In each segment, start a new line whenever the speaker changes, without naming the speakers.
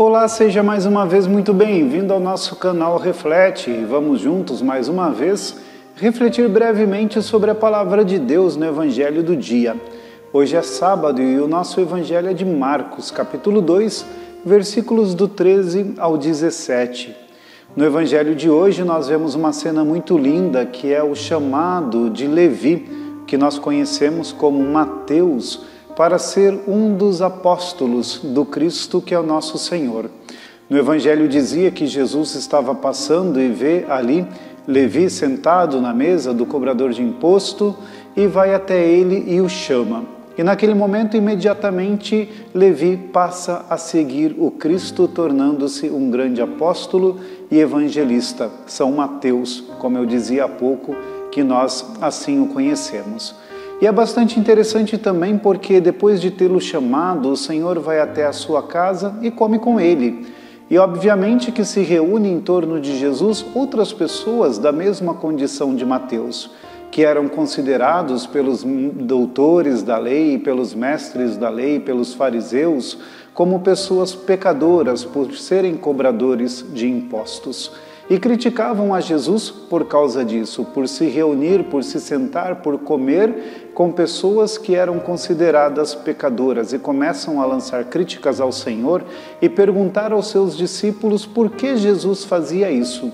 Olá, seja mais uma vez muito bem-vindo ao nosso canal Reflete. Vamos juntos, mais uma vez, refletir brevemente sobre a Palavra de Deus no Evangelho do dia. Hoje é sábado e o nosso Evangelho é de Marcos, capítulo 2, versículos do 13 ao 17. No Evangelho de hoje nós vemos uma cena muito linda, que é o chamado de Levi, que nós conhecemos como Mateus, para ser um dos apóstolos do Cristo, que é o nosso Senhor. No Evangelho dizia que Jesus estava passando e vê ali Levi sentado na mesa do cobrador de imposto e vai até ele e o chama. E naquele momento, imediatamente, Levi passa a seguir o Cristo, tornando-se um grande apóstolo e evangelista. São Mateus, como eu dizia há pouco, que nós assim o conhecemos. E é bastante interessante também porque depois de tê-lo chamado, o Senhor vai até a sua casa e come com ele. E obviamente que se reúne em torno de Jesus outras pessoas da mesma condição de Mateus, que eram considerados pelos doutores da lei, pelos mestres da lei, pelos fariseus, como pessoas pecadoras por serem cobradores de impostos. E criticavam a Jesus por causa disso, por se reunir, por se sentar, por comer com pessoas que eram consideradas pecadoras, e começam a lançar críticas ao Senhor e perguntar aos seus discípulos por que Jesus fazia isso.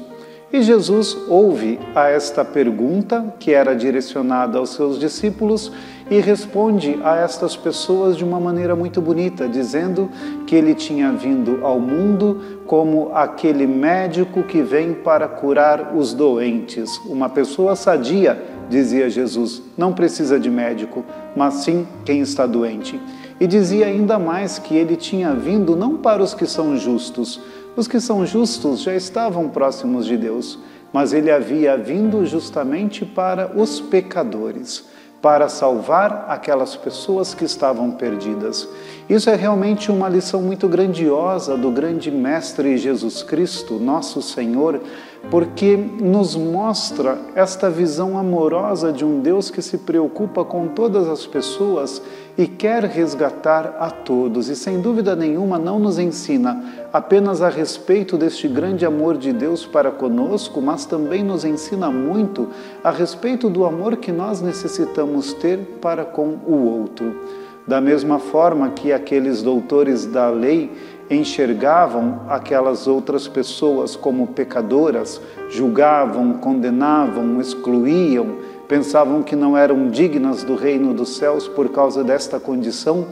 E Jesus ouve a esta pergunta, que era direcionada aos seus discípulos, e responde a estas pessoas de uma maneira muito bonita, dizendo que ele tinha vindo ao mundo como aquele médico que vem para curar os doentes. Uma pessoa sadia, dizia Jesus, não precisa de médico, mas sim quem está doente. E dizia ainda mais que ele tinha vindo não para os que são justos. Os que são justos já estavam próximos de Deus, mas ele havia vindo justamente para os pecadores, para salvar aquelas pessoas que estavam perdidas. Isso é realmente uma lição muito grandiosa do grande Mestre Jesus Cristo, nosso Senhor, porque nos mostra esta visão amorosa de um Deus que se preocupa com todas as pessoas e quer resgatar a todos. E sem dúvida nenhuma não nos ensina apenas a respeito deste grande amor de Deus para conosco, mas também nos ensina muito a respeito do amor que nós necessitamos ter para com o outro. Da mesma forma que aqueles doutores da lei enxergavam aquelas outras pessoas como pecadoras, julgavam, condenavam, excluíam, pensavam que não eram dignas do reino dos céus por causa desta condição,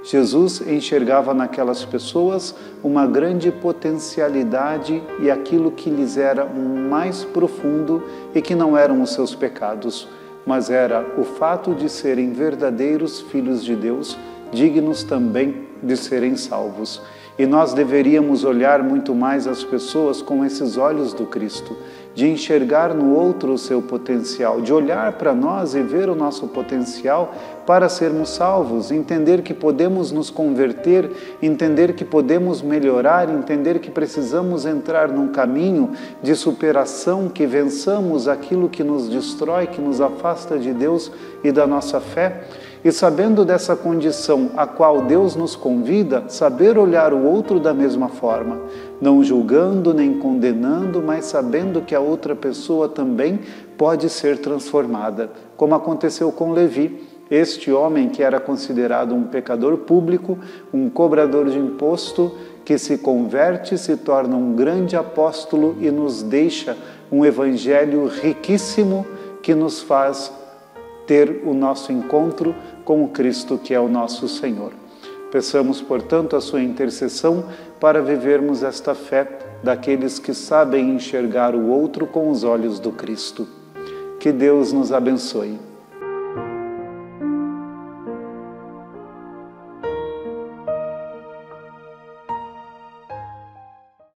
Jesus enxergava naquelas pessoas uma grande potencialidade e aquilo que lhes era mais profundo e que não eram os seus pecados, mas era o fato de serem verdadeiros filhos de Deus, dignos também de serem salvos. E nós deveríamos olhar muito mais as pessoas com esses olhos do Cristo, de enxergar no outro o seu potencial, de olhar para nós e ver o nosso potencial para sermos salvos, entender que podemos nos converter, entender que podemos melhorar, entender que precisamos entrar num caminho de superação, que vençamos aquilo que nos destrói, que nos afasta de Deus e da nossa fé. E sabendo dessa condição a qual Deus nos convida, saber olhar o outro da mesma forma, não julgando nem condenando, mas sabendo que a outra pessoa também pode ser transformada, como aconteceu com Levi, este homem que era considerado um pecador público, um cobrador de imposto, que se converte, se torna um grande apóstolo e nos deixa um evangelho riquíssimo que nos faz ter o nosso encontro com o Cristo, que é o nosso Senhor. Peçamos, portanto, a sua intercessão para vivermos esta fé daqueles que sabem enxergar o outro com os olhos do Cristo. Que Deus nos abençoe.